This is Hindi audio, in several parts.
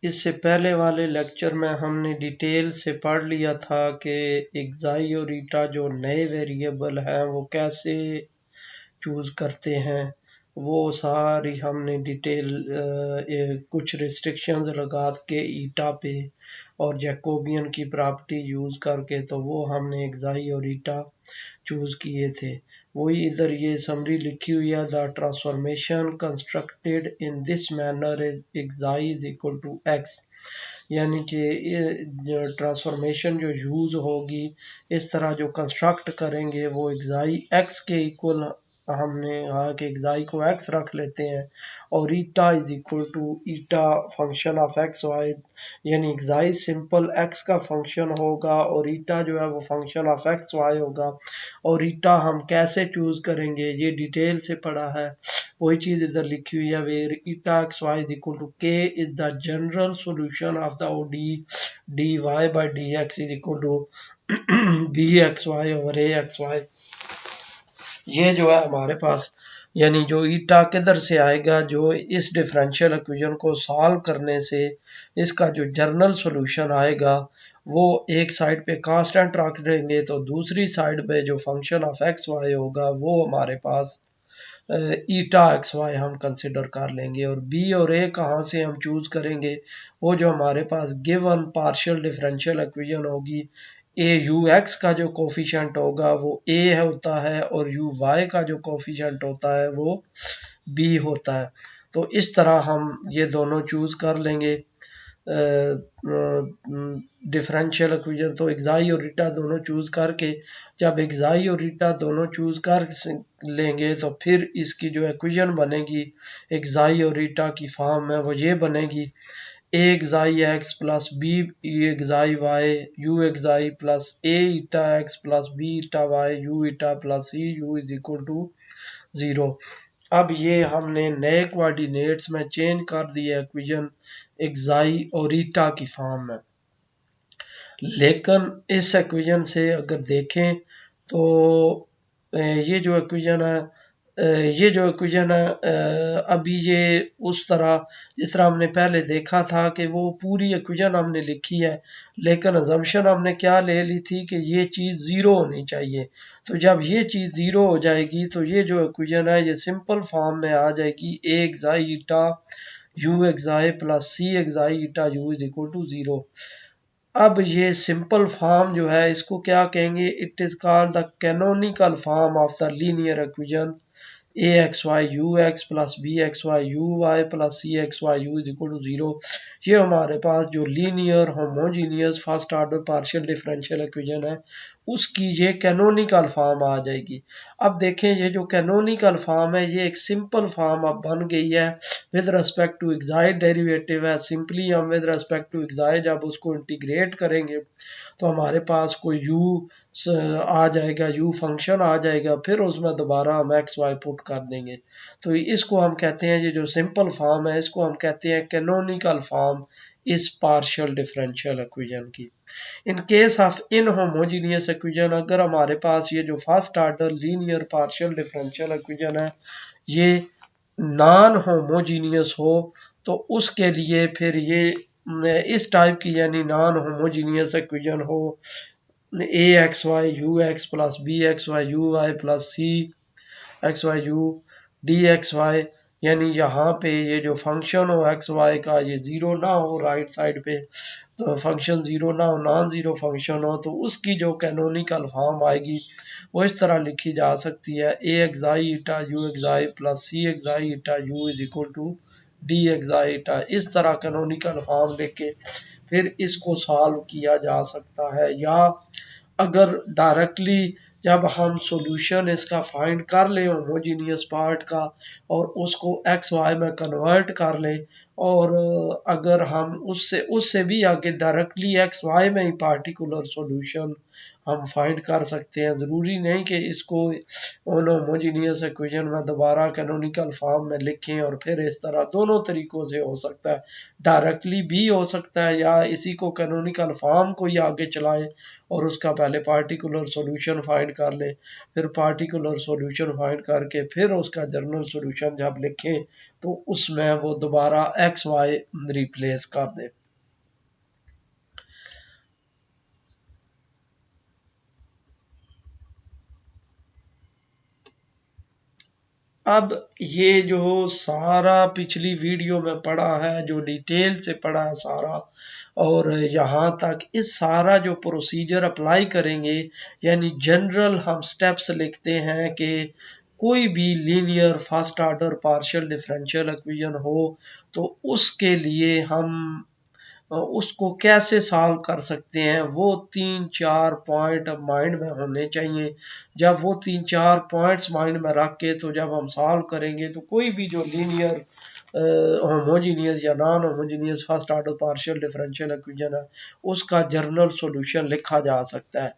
इससे पहले वाले लेक्चर में हमने डिटेल से पढ़ लिया था कि एक्साई और ईटा जो नए वेरिएबल हैं वो कैसे चूज करते हैं। वो सारी हमने डिटेल कुछ रिस्ट्रिक्शंस लगा के ईटा पे और जैकोबियन की प्रॉपर्टी यूज करके तो वो हमने एक्साई और ईटा चूज किए थे। वही इधर ये समरी लिखी हुई है, the transformation constructed in this manner is xi is equal to x, यानी कि ट्रांसफॉर्मेशन जो यूज होगी इस तरह जो कंस्ट्रक्ट करेंगे वो एक्साई एक्स के इक्वल, हमने कहा कि एक्साई को एक्स रख लेते हैं और eta is equal to eta function of x y, यानी एक्साई सिंपल एक्स का फंक्शन होगा और ईटा जो है वो फंक्शन ऑफ एक्स वाई होगा। और ईटा हम कैसे चूज करेंगे ये डिटेल से पढ़ा है, वही चीज इधर लिखी हुई है, where eta x y is equal to k is the general solution of the OD d y by d x is equal to b x y over a x y. ये जो है हमारे पास, यानी जो ईटा किधर से आएगा, जो इस डिफरेंशियल इक्वेशन को सॉल्व करने से इसका जो जनरल सॉल्यूशन आएगा वो एक साइड पे कांस्टेंट रख देंगे तो दूसरी साइड पे जो फंक्शन ऑफ एक्स वाई होगा वो हमारे पास ईटा एक्स वाई हम कंसिडर कर लेंगे। और बी और ए कहाँ से हम चूज करेंगे, वो जो हमारे पास गिवन पार्शियल डिफरेंशियल इक्वेशन होगी, ए यू एक्स का जो कोफिशिएंट होगा वो ए होता है और यू वाई का जो कोफिशिएंट होता है वो बी होता है। तो इस तरह हम ये दोनों चूज कर लेंगे डिफरेंशियल इक्वेशन। तो एक्साई और ईटा दोनों चूज करके, जब एक्साई और ईटा दोनों चूज कर लेंगे तो फिर इसकी जो इक्वेशन बनेगी एक्साई और ईटा की फॉर्म में वो ये बनेगी, a xi x plus b xi y u xi plus a eta x plus b eta y u eta plus c u is equal to 0। अब ये हमने नए कोऑर्डिनेट्स में चेंज कर दिया इक्वेशन एक्साई और ईटा की फॉर्म में। लेकिन इस इक्वेशन से अगर देखें तो ये जो इक्वेशन है अभी ये उस तरह जिस तरह हमने पहले देखा था कि वो पूरी इक्वेशन हमने लिखी है, लेकिन अजम्पशन हमने क्या ले ली थी कि ये चीज़ ज़ीरो होनी चाहिए। तो जब ये चीज़ ज़ीरो हो जाएगी तो ये जो इक्वेशन है ये सिंपल फॉर्म में आ जाएगी, a xi eta u xi plus c xi eta u is equal to 0। अब ये सिंपल फॉर्म जो है इसको क्या कहेंगे, it is called the canonical form of the linear equation a x y u x plus b x y u y plus c x y u is equal to 0। ये हमारे पास जो linear homogeneous first order partial differential equation है उसकी ये कैनोनिकल फॉर्म आ जाएगी। अब देखें ये जो कैनोनिकल फॉर्म है ये एक सिंपल फॉर्म अब बन गई है with respect to xi derivative है। सिंपली हम विद रिस्पेक्ट टू एक्साइड जब उसको इंटीग्रेट करेंगे तो हमारे पास कोई यू आ जाएगा, यू फंक्शन आ जाएगा, फिर उसमें दोबारा हम एक्स वाई पुट कर देंगे। तो इसको हम कहते हैं, ये जो सिंपल फॉर्म है इसको हम कहते हैं कैनोनिकल फॉर्म इस पार्शियल डिफरेंशियल इक्वेशन की। In case of inhomogeneous equation, अगर हमारे पास ये जो first order linear partial differential equation है ये नॉन होमोजीनियस हो तो उसके लिए फिर ये इस टाइप की यानी नॉन होमोजीनियस इक्वेशन हो, a x y u x plus b x y u y plus c x y u d x y, यानी यहाँ पे ये जो फंक्शन हो एक्स वाई का ये ज़ीरो ना हो राइट साइड पे, तो फंक्शन ज़ीरो ना हो, नॉन ज़ीरो फंक्शन हो, तो उसकी जो कैनोनिकल फॉर्म आएगी वो इस तरह लिखी जा सकती है, a xi eta u xi plus c xi eta u is equal to d xi eta. इस तरह कैनोनिकल फॉर्म लिख के फिर इसको सॉल्व किया जा सकता है। या अगर डायरेक्टली जब हम सॉल्यूशन इसका फाइंड कर लें होमोजीनियस पार्ट का और उसको एक्स वाई में कन्वर्ट कर लें, और अगर हम उससे भी आगे डायरेक्टली एक्स वाई में ही पार्टिकुलर सॉल्यूशन हम फाइंड कर सकते हैं। ज़रूरी नहीं कि इसको उन होमोजीनियस इक्वेशन में दोबारा कैनोनिकल फॉर्म में लिखें, और फिर इस तरह दोनों तरीक़ों से हो सकता है, डायरेक्टली भी हो सकता है या इसी को कैनोनिकल फॉर्म को ही आगे चलाएं और उसका पहले पार्टिकुलर सॉल्यूशन फाइंड कर लें, फिर पार्टिकुलर सॉल्यूशन फाइंड करके फिर उसका जनरल सॉल्यूशन जब लिखें तो उसमें वो दोबारा एक्स वाई रिप्लेस कर दे। अब ये जो सारा पिछली वीडियो में पढ़ा है, जो डिटेल से पढ़ा है सारा, और यहाँ तक इस सारा जो प्रोसीजर अप्लाई करेंगे, यानी जनरल हम स्टेप्स लिखते हैं कि कोई भी linear first order partial differential equation हो तो उसके लिए हम उसको कैसे सॉल्व कर सकते हैं, वो 3-4 पॉइंट माइंड में होने चाहिए। जब वो 3-4 पॉइंट्स माइंड में रख के तो जब हम सॉल्व करेंगे तो कोई भी जो लीनियर होमोजीनियस या non homogeneous first order partial differential equation है उसका जर्नल सॉल्यूशन लिखा जा सकता है।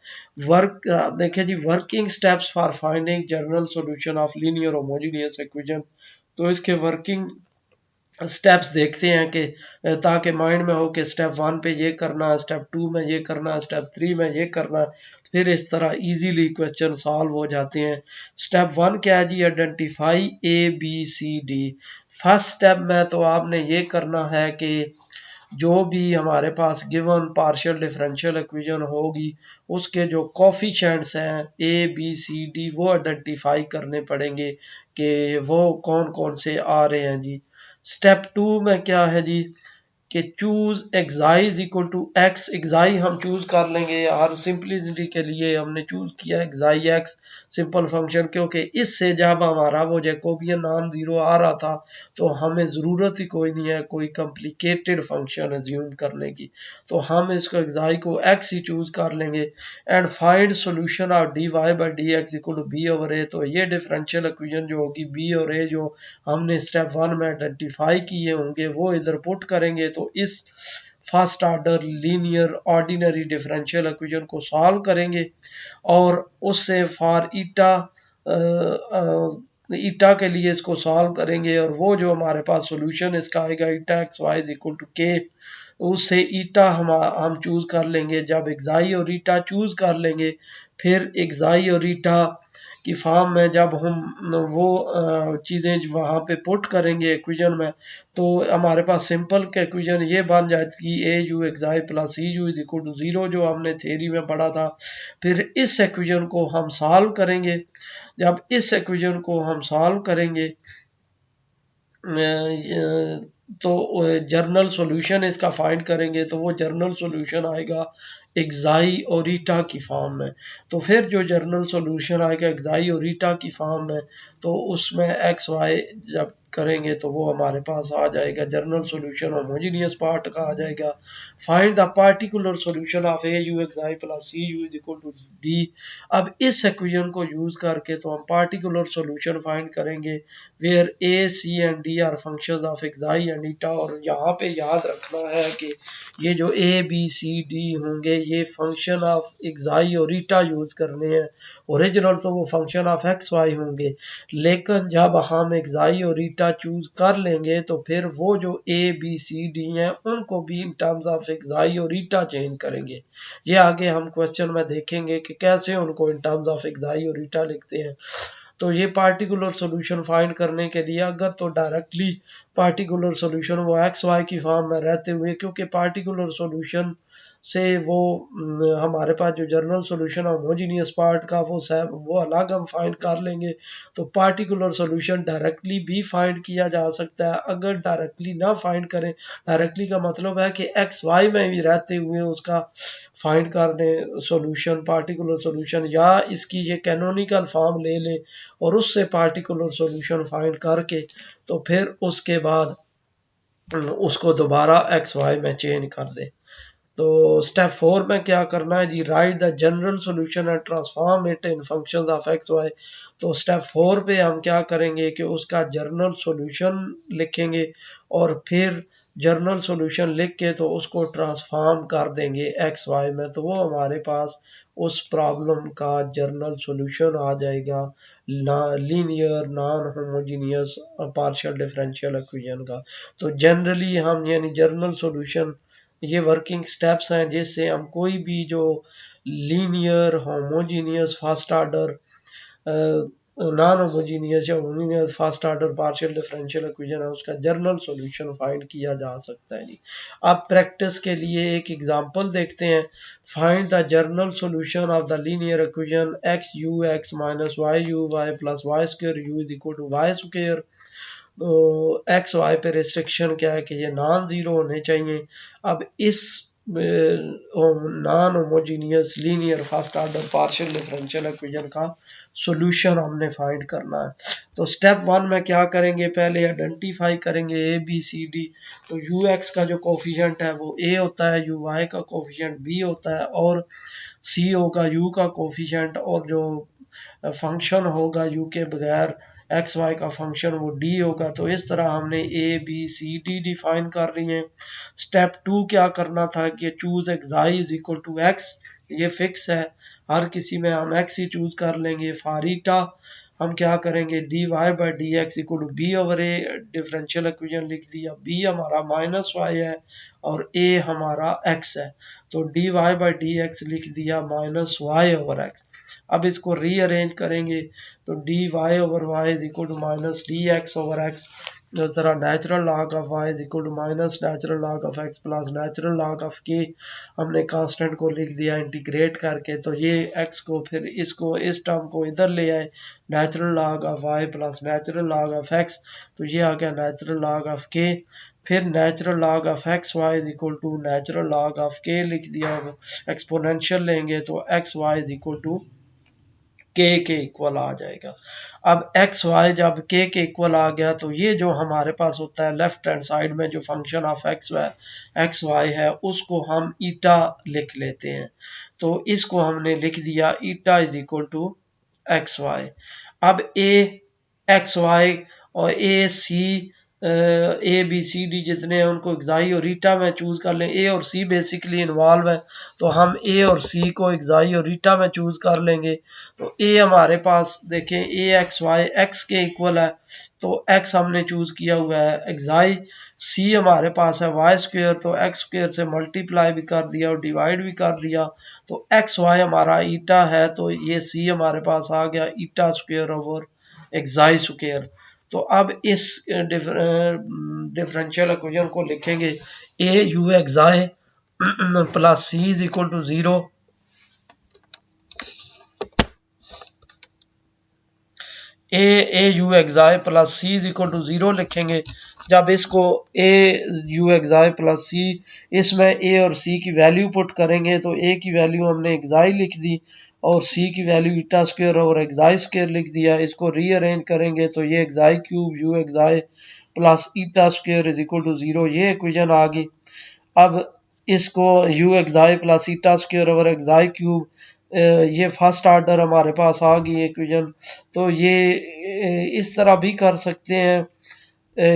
देखिए जी, working steps for finding general solution of linear homogeneous equation. तो इसके वर्किंग स्टेप्स देखते हैं कि ताकि माइंड में हो कि स्टेप 1 पे ये करना है, स्टेप 2 में ये करना है, स्टेप 3 में ये करना है। फिर इस तरह इजीली क्वेश्चन सॉल्व हो जाते हैं। स्टेप 1 क्या है जी? Identify a b c d. First step में तो आपने ये करना है कि जो भी हमारे पास गिवन पार्शियल डिफरेंशियल इक्वेशन होगी उसके जो कोफिशिएंट्स हैं ए बी सी डी वो आइडेंटिफाई करने पड़ेंगे कि वो कौन कौन से आ रहे हैं जी। स्टेप 2 में क्या है जी कि choose xi is equal to x. Xi हम चूज कर लेंगे, हर सिंपलिसिटी के लिए हमने चूज किया एक्साई एक्स सिंपल फंक्शन, क्योंकि इससे जब हमारा वो जैकोबियन नॉन जीरो आ रहा था तो हमें ज़रूरत ही कोई नहीं है कोई कॉम्प्लिकेटेड फंक्शन एज्यूम करने की, तो हम इसको एक्साई को एक्स ही चूज कर लेंगे। And find solution of d y by d x equal to b over a. तो ये डिफरेंशियल इक्वेशन जो होगी बी और ए जो हमने स्टेप 1 में आइडेंटिफाई किए होंगे वो इधर पुट करेंगे तो इस first order linear ordinary differential equation को सॉल्व करेंगे और उससे फॉर ईटा के लिए इसको सॉल्व करेंगे और वो जो हमारे पास सॉल्यूशन इसका आएगा eta x y is equal to k, उससे ईटा हम चूज कर लेंगे। जब एक्साई और ईटा चूज कर लेंगे फिर एक्साई और ईटा की फॉर्म में जब हम वो चीज़ें वहाँ पे पुट करेंगे इक्वेशन में तो हमारे पास सिंपल के इक्वेशन ये बन जाएगी a u xi plus e u is equal to zero जो हमने थ्योरी में पढ़ा था। फिर इस इक्वेशन को हम सॉल्व करेंगे। जब इस इक्वेशन को हम सॉल्व करेंगे तो जर्नल सॉल्यूशन इसका फाइंड करेंगे तो वो जर्नल सॉल्यूशन आएगा एक्साई और ईटा की फॉर्म में। तो फिर जो जर्नल सॉल्यूशन आएगा एक्साई और ईटा की फॉर्म में तो उसमें एक्स वाई जब करेंगे तो वो हमारे पास आ जाएगा जर्नल सॉल्यूशन होमोजेनियस पार्ट का आ जाएगा। Find the particular solution of a u xi plus c u is equal to d. अब इस इक्वेशन को यूज करके तो हम पार्टिकुलर सॉल्यूशन फाइंड करेंगे where a c and d are functions of xi and eta. और यहाँ पे याद रखना है कि ये जो ए बी सी डी होंगे ये फंक्शन ऑफ एक्साई और ईटा यूज करने हैं, ओरिजिनल तो वो फंक्शन ऑफ एक्स वाई होंगे, लेकिन जब हम एक्साई और ईटा चूज कर लेंगे तो फिर वो जो ए बी सी डी हैं उनको भी इन टर्म्स ऑफ एक्साई और ईटा चेंज करेंगे। ये आगे हम क्वेश्चन में देखेंगे कि कैसे उनको इन टर्म्स ऑफ एक्साई और ईटा लिखते हैं। तो ये पार्टिकुलर सॉल्यूशन फाइंड करने के लिए अगर तो डायरेक्टली पार्टिकुलर सॉल्यूशन वो एक्स वाई की फॉर्म में रहते हुए, क्योंकि पार्टिकुलर सॉल्यूशन से वो हमारे पास जो जर्नल सॉल्यूशन है होमोजीनियस पार्ट का वो अलग हम फाइंड कर लेंगे। तो पार्टिकुलर सॉल्यूशन डायरेक्टली भी फाइंड किया जा सकता है। अगर डायरेक्टली ना फाइंड करें, डायरेक्टली का मतलब है कि एक्स वाई में भी रहते हुए उसका फाइंड करने सॉल्यूशन पार्टिकुलर सॉल्यूशन, या इसकी ये कैनोनिकल फॉर्म ले ले और उससे पार्टिकुलर सॉल्यूशन फाइंड करके तो फिर उसके बाद उसको दोबारा एक्स वाई में चेंज कर दे। तो स्टेप 4 में क्या करना है जी? Write the general solution and transform it in functions of x y. तो स्टेप 4 पे हम क्या करेंगे कि उसका जर्नल सॉल्यूशन लिखेंगे और फिर जर्नल सॉल्यूशन लिख के तो उसको ट्रांसफॉर्म कर देंगे एक्स वाई में, तो वो हमारे पास उस प्रॉब्लम का जर्नल सॉल्यूशन आ जाएगा linear non homogeneous partial differential equation का। तो जनरली हम यानी जर्नल सॉल्यूशन ये वर्किंग स्टेप्स हैं जिससे हम कोई भी जो linear homogeneous first order non homogeneous या homogeneous first order partial differential equation है उसका जनरल सॉल्यूशन फाइंड किया जा सकता है जी। अब प्रैक्टिस के लिए एक एग्जांपल देखते हैं। Find the general solution of the linear equation x u x minus y u y plus y square u is equal to y square. तो एक्स वाई पे रिस्ट्रिक्शन क्या है कि ये नॉन जीरो होने चाहिए। अब इस non homogeneous linear first order partial differential equation का सॉल्यूशन हमने फाइंड करना है। तो स्टेप वन में क्या करेंगे, पहले आइडेंटिफाई करेंगे ए बी सी डी। तो यू एक्स का जो कोफिशिएंट है वो ए होता है, यू वाई का कोफिशिएंट बी होता है और सी होगा यू का कोफिशिएंट, और जो फंक्शन होगा यू के बगैर एक्स वाई का फंक्शन वो डी होगा। तो इस तरह हमने a b c d define कर रही हैं। स्टेप टू क्या करना था कि choose xi is equal to x, ये फिक्स है, हर किसी में हम एक्स ही चूज कर लेंगे। फॉर ईटा हम क्या करेंगे, d y by d x equal to b over a, differential equation लिख दिया। बी हमारा माइनस वाई है और ए हमारा एक्स है, तो d y by d x लिख दिया माइनस वाई ओवर एक्स। अब इसको रीअरेंज करेंगे तो d y over y is equal to minus d x over x. इस तरह natural log of y is equal to minus natural log of x plus natural log of k, हमने कांस्टेंट को लिख दिया इंटीग्रेट करके। तो ये एक्स को फिर इसको इस टर्म को इधर ले आए, natural log of y plus natural log of x, तो ये आ गया नेचुरल लॉग ऑफ के। फिर natural log of x y is equal to natural log of k लिख दिया। एक्सपोनेंशियल लेंगे तो x y is equal to k equal आ जाएगा। अब एक्स वाई जब के इक्वल आ गया तो ये जो हमारे पास होता है लेफ्ट हैंड साइड में जो फंक्शन ऑफ एक्स वाई है उसको हम ईटा लिख लेते हैं। तो इसको हमने लिख दिया eta is equal to x y. अब ए एक्स वाई और ए सी ए बी सी डी जितने हैं उनको एक्साई और ईटा में चूज कर लें। ए और सी बेसिकली इन्वॉल्व है तो हम ए और सी को एक्साई और ईटा में चूज कर लेंगे। तो ए हमारे पास देखें ए एक्स वाई एक्स के इक्वल है, तो एक्स हमने चूज किया हुआ है एक्साई। सी हमारे पास है वाई स्क्वेयर, तो एक्स स्क्वेयर से मल्टीप्लाई भी कर दिया और डिवाइड भी कर दिया। तो एक्स वाई हमारा ईटा है, तो ये सी हमारे पास आ गया eta square over xi square. तो अब इस डिफरेंशियल इक्वेशन को लिखेंगे a u xi plus c is equal to zero. A u xi plus c is equal to zero लिखेंगे। जब इसको ए यू एक्साई प्लस सी, इसमें ए और सी की वैल्यू पुट करेंगे तो ए की वैल्यू हमने एक्साई लिख दी और सी की वैल्यू ईटा स्क्वायर और एक्साई स्क्वायर लिख दिया। इसको रीअरेंज करेंगे तो ये xi cube u xi plus eta square is equal to zero, ये इक्वेशन आ गई। अब इसको u xi plus eta square over xi cube, ये फर्स्ट ऑर्डर हमारे पास आ गई इक्वेशन। तो ये इस तरह भी कर सकते हैं,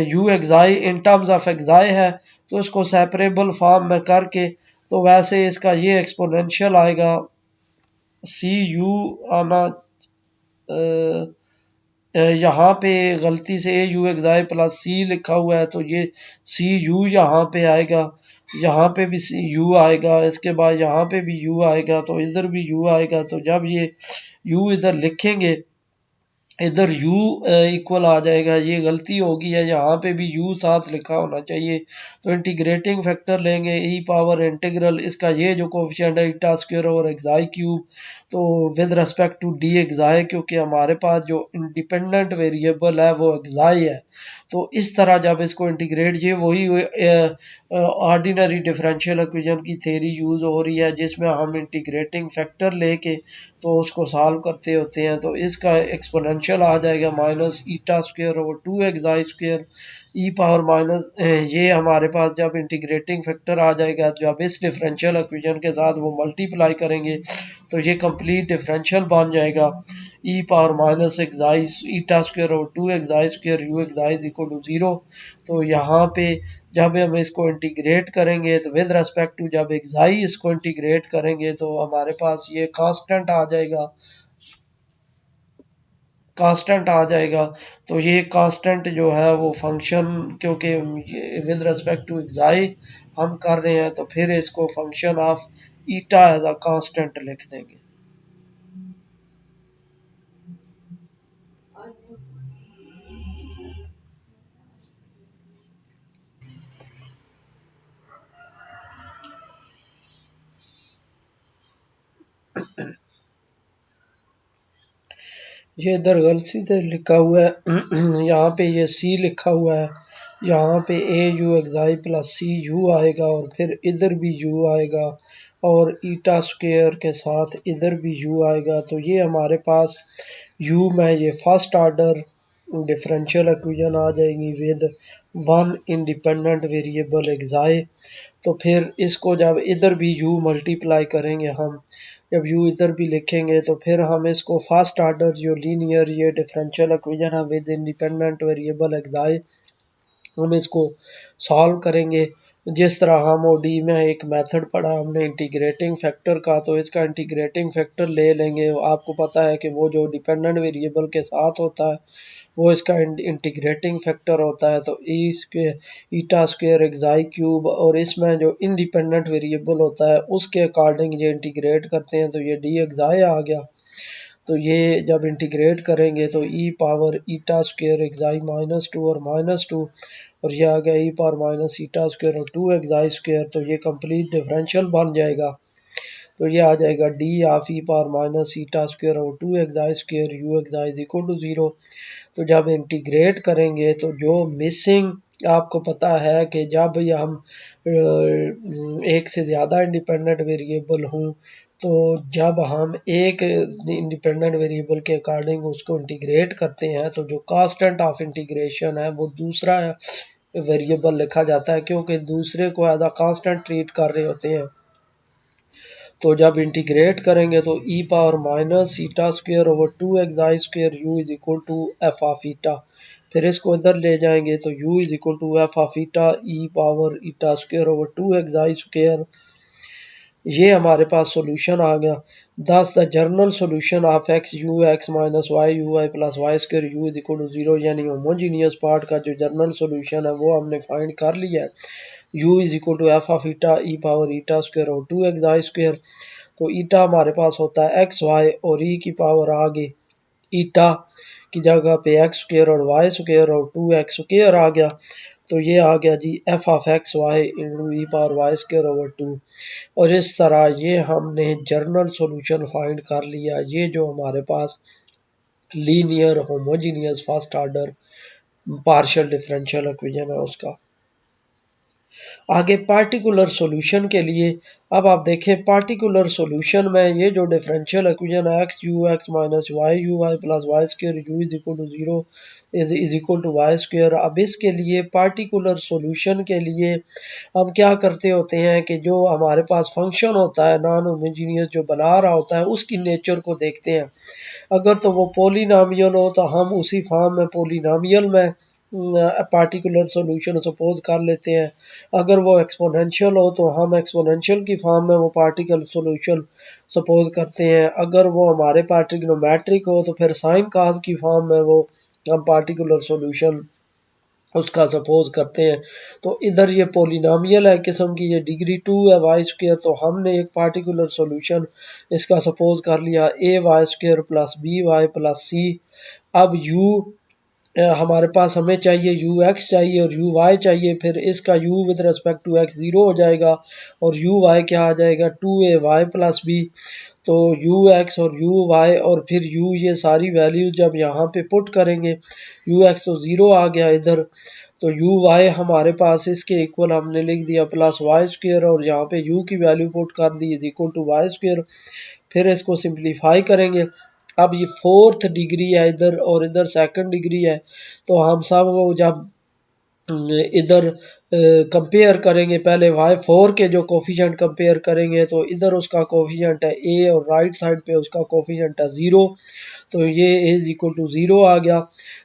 यू एक्साई इन टर्म्स ऑफ एक्साई है तो इसको सेपरेबल फॉर्म में करके, तो वैसे इसका ये एक्सपोनेंशियल आएगा सी यू आना, यहाँ पे गलती से ए यू एक्साई प्लस सी लिखा हुआ है तो ये सी यू यहाँ पे आएगा, यहाँ पे भी सी यू आएगा, इसके बाद यहाँ पे भी यू आएगा, तो इधर भी यू आएगा। तो जब ये यू इधर लिखेंगे इधर u इक्वल आ जाएगा, ये गलती होगी है, यहाँ पे भी u साथ लिखा होना चाहिए। तो इंटीग्रेटिंग फैक्टर लेंगे ई पावर इंटीग्रल इसका ये जो कोफिशिएंट है ईटा स्क्वायर और एक्साई क्यूब, तो with respect to d xi, क्योंकि हमारे पास जो इंडिपेंडेंट वेरिएबल है वो एक्साई है। तो इस तरह जब इसको इंटीग्रेट, ये वही ऑर्डिनरी डिफरेंशियल इक्वेशन की थ्योरी यूज हो रही है जिसमें हम इंटीग्रेटिंग फैक्टर लेके तो उसको सॉल्व करते होते हैं। तो इसका एक्सपोनेंशियल आ जाएगा minus eta square over two xi square e power minus, ये हमारे पास जब इंटीग्रेटिंग फैक्टर आ जाएगा जब इस डिफरेंशियल इक्वेशन के साथ वो मल्टीप्लाई करेंगे तो ये कंप्लीट डिफरेंशियल बन जाएगा e power minus xi eta square over two xi square u xi equal to zero. तो यहाँ पे जब हम इसको इंटीग्रेट करेंगे तो विद रेस्पेक्ट टू जब एक्साई इसको इंटीग्रेट करेंगे तो हमारे पास ये कांस्टेंट आ जाएगा, कांस्टेंट आ जाएगा। तो ये कांस्टेंट जो है वो फंक्शन, क्योंकि विद रेस्पेक्ट टू एक्साई हम कर रहे हैं तो फिर इसको function of eta as a constant लिख देंगे। ये इधर गलती से लिखा हुआ है यहाँ पे ये सी लिखा हुआ है, यहाँ पे a u xi plus c u आएगा और फिर इधर भी यू आएगा और ईटा स्क्वेयर के साथ इधर भी यू आएगा। तो ये हमारे पास यू में ये फर्स्ट आर्डर डिफरेंशियल इक्वेशन आ जाएगी विद वन इंडिपेंडेंट वेरिएबल एक्साई। तो फिर इसको जब इधर भी u मल्टीप्लाई करेंगे हम, जब u इधर भी लिखेंगे तो फिर हम इसको फर्स्ट आर्डर जो लीनियर ये डिफरेंशियल इक्वेशन है विद इंडिपेंडेंट वेरिएबल एक्साई, हम इसको सॉल्व करेंगे। जिस तरह हम ओडी में एक मेथड पढ़ा हमने इंटीग्रेटिंग फैक्टर का, तो इसका इंटीग्रेटिंग फैक्टर ले लेंगे। आपको पता है कि वो जो डिपेंडेंट वेरिएबल के साथ होता है वो इसका इंटीग्रेटिंग फैक्टर होता है। तो ई स्क्वेयर ईटा स्क्वेयर एक्साई क्यूब, और इसमें जो इंडिपेंडेंट वेरिएबल होता है उसके अकॉर्डिंग ये इंटीग्रेट करते हैं तो ये डी एक्साई आ गया। तो ये जब इंटीग्रेट करेंगे तो ई पावर ईटा स्क्वेयर एक्साई -2 और -2, और ये आ गया ई पावर माइनस ईटा स्क्वेयर और 2 एक्साई स्क्वेयर। तो ये कंप्लीट डिफरेंशियल बन जाएगा। तो ये आ जाएगा d of e power minus eta square और 2 xi square u xi is equal to 0। तो जब इंटीग्रेट करेंगे तो जो मिसिंग, आपको पता है कि जब ये हम एक से ज़्यादा इंडिपेंडेंट वेरिएबल हूँ, तो जब हम एक इंडिपेंडेंट वेरिएबल के अकॉर्डिंग उसको इंटीग्रेट करते हैं तो जो कांस्टेंट ऑफ इंटीग्रेशन है वो दूसरा वेरिएबल लिखा जाता है, क्योंकि दूसरे को एज अ कांस्टेंट ट्रीट कर रहे होते हैं। तो जब इंटीग्रेट करेंगे तो e power minus eta square over 2 xi square u is equal to f of eta. फिर इसको इधर ले जाएंगे तो u is equal to f of eta e power eta square over 2 xi square. ये हमारे पास सॉल्यूशन आ गया। Thus the general solution of x u x minus y u y plus y square u is equal to 0, यानी होमोजीनियस पार्ट का जो जर्नल सॉल्यूशन है वो हमने फाइंड कर लिया है। u is equal to f of eta e power eta square और 2 एक्साई स्क्वेयर। तो ईटा हमारे पास होता है एक्स वाई और ई की पावर आगे ईटा की जगह पे एक्स स्क्वेयर और वाई स्क्वेयर और 2x स्क्वेयर आ गया। तो ये आ गया जी f of x y into e power y square over 2। और इस तरह ये हमने जर्नल सॉल्यूशन फाइंड कर लिया। ये जो हमारे पास linear homogeneous first order partial differential equation है उसका। आगे पार्टिकुलर सॉल्यूशन के लिए, अब आप देखें पार्टिकुलर सॉल्यूशन में ये जो डिफरेंशियल इक्वेशन है x u x minus y u y plus y square u is equal to 0 is equal to y square. अब इसके लिए पार्टिकुलर सॉल्यूशन के लिए हम क्या करते होते हैं कि जो हमारे पास फंक्शन होता है नॉन होमोजीनियस जो बना रहा होता है उसकी नेचर को देखते हैं। अगर तो वो पोलिनोमियल हो तो हम उसी फॉर्म में पोलिनोमियल में पार्टिकुलर सॉल्यूशन सपोज कर लेते हैं। अगर वो एक्सपोनेंशियल हो तो हम एक्सपोनेंशियल की फॉर्म में वो पार्टिकुलर सॉल्यूशन सपोज करते हैं। अगर वो हमारे पास ट्रिग्नोमेट्रिक हो तो फिर साइन कॉस की फॉर्म में वो हम पार्टिकुलर सॉल्यूशन उसका सपोज करते हैं। तो इधर ये पोलिनोमियल है किस्म की, ये डिग्री 2 है वाई स्क्वेयर, तो हमने एक पार्टिकुलर सॉल्यूशन इसका सपोज कर लिया a y square plus b y plus c. अब u हमारे पास हमें चाहिए यू एक्स चाहिए और यू वाई चाहिए, फिर इसका u with respect to x 0 हो जाएगा और यू वाई क्या आ जाएगा 2a वाई प्लस बी। तो यू एक्स और यू वाई और फिर u, ये सारी वैल्यू जब यहाँ पे पुट करेंगे यू एक्स तो 0 आ गया इधर, तो यू वाई हमारे पास इसके इक्वल हमने लिख दिया प्लस वाई स्क्वेयर और यहाँ पे u की वैल्यू पुट कर दी is equal to y square. फिर इसको सिंप्लीफाई करेंगे। अब ये फोर्थ डिग्री है इधर और इधर सेकंड डिग्री है, तो हम सब जब इधर कंपेयर करेंगे पहले y4 के जो कोफिशिएंट कंपेयर करेंगे तो इधर उसका कोफिशिएंट है a और राइट साइड पे उसका कोफिशिएंट है 0, तो ये इज इक्वल टू 0 आ गया।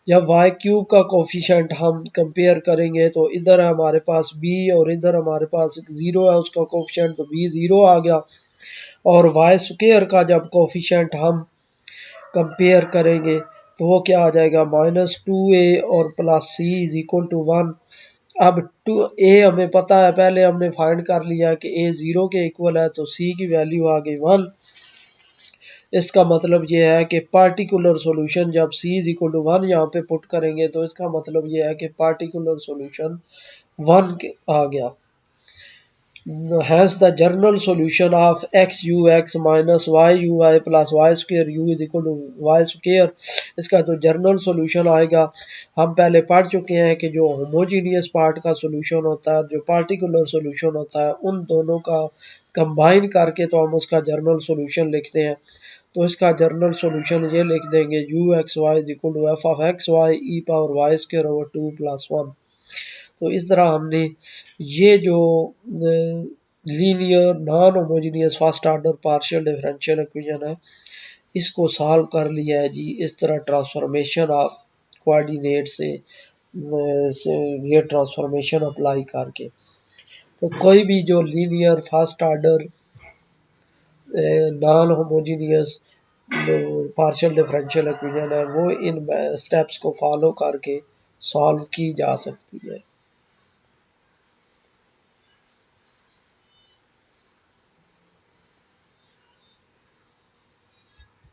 जब y क्यूब का कोफिशिएंट हम कंपेयर करेंगे तो इधर हमारे पास b और इधर हमारे पास 0 है उसका कोफिशिएंट, तो b 0 आ गया। और y स्क्वायर का जब कोफिशिएंट हम कंपेयर करेंगे तो वो क्या आ जाएगा -2a और plus c is equal to 1। अब 2a हमें पता है, पहले हमने फाइंड कर लिया कि a 0 के इक्वल है, तो c की वैल्यू आ गई 1। इसका मतलब ये है कि पार्टिकुलर सॉल्यूशन जब c इज इक्वल टू 1 यहाँ पे पुट करेंगे तो इसका मतलब ये है कि पार्टिकुलर सॉल्यूशन 1 आ गया। hence the general solution of x u x minus y u y plus y square u is equal to y square। इसका तो जनरल सॉल्यूशन आएगा। हम पहले पढ़ चुके हैं कि जो होमोजीनियस पार्ट का सॉल्यूशन होता है, जो पार्टिकुलर सॉल्यूशन होता है, उन दोनों का कंबाइन करके तो हम उसका जनरल सॉल्यूशन लिखते हैं। तो इसका जनरल सॉल्यूशन ये लिख देंगे u x y is equal to f of x y e power y square over 2 plus 1। तो इस तरह हमने ये जो linear non homogeneous first order partial differential equation है, इसको सॉल्व कर लिया है जी। इस तरह ट्रांसफॉर्मेशन ऑफ कोऑर्डिनेट से ये ट्रांसफॉर्मेशन अप्लाई करके, तो कोई भी जो linear first order non homogeneous partial differential equation है वो इन स्टेप्स को फॉलो करके सॉल्व की जा सकती है।